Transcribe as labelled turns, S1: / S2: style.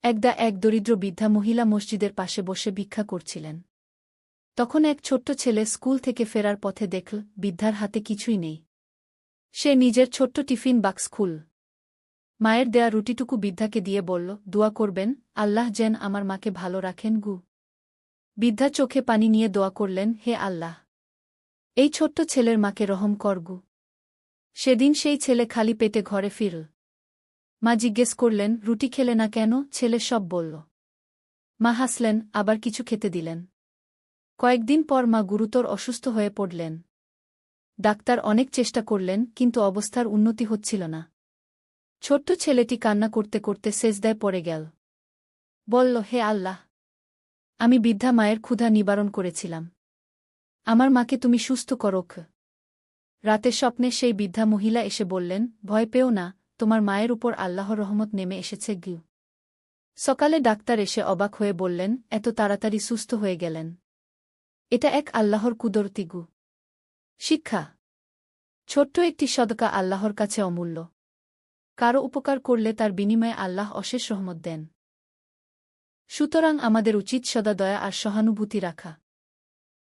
S1: এক দরিদ্র বৃদ্ধা মহিলা মসজিদের পাশে বসে ভিক্ষা করছিলেন। তখন এক ছোট্ট ছেলে স্কুল থেকে ফেরার পথে দেখল বৃদ্ধার হাতে কিছুই নেই। সে নিজের ছোট্ট টিফিন বাক্স খুল মায়ের দেয়া রুটিটুকু বৃদ্ধাকে দিয়ে বলল, দোয়া করবেন, আল্লাহ যেন আমার মাকে ভালো রাখেন গু। বৃদ্ধা চোখে পানি নিয়ে দোয়া করলেন, হে আল্লাহ, এই ছোট্ট ছেলের মাকে রহম কর গু। সেদিন সেই ছেলে খালি পেটে ঘরে ফিরল। মা জিজ্ঞেস করলেন, রুটি খেলে না কেন? ছেলে সব বলল। মা হাসলেন, আবার কিছু খেতে দিলেন। কয়েকদিন পর মা গুরুতর অসুস্থ হয়ে পড়লেন। ডাক্তার অনেক চেষ্টা করলেন, কিন্তু অবস্থার উন্নতি হচ্ছিল না। ছোট্ট ছেলেটি কান্না করতে করতে সেজদায় পড়ে গেল। বলল, হে আল্লাহ, আমি বৃদ্ধা মায়ের ক্ষুধা নিবারণ করেছিলাম। আমার মাকে তুমি সুস্থ করোখ। রাতে স্বপ্নে সেই বৃদ্ধা মহিলা এসে বললেন, ভয় পেও না, তোমার মায়ের উপর আল্লাহর রহমত নেমে এসেছে গিউ। সকালে ডাক্তার এসে অবাক হয়ে বললেন, এত তাড়াতাড়ি সুস্থ হয়ে গেলেন। এটা এক আল্লাহর কুদরতি গু। শিক্ষা: ছোট্ট একটি সদকা আল্লাহর কাছে অমূল্য। কারো উপকার করলে তার বিনিময়ে আল্লাহ অশেষ রহমত দেন। সুতরাং আমাদের উচিত সদা দয়া আর সহানুভূতি রাখা।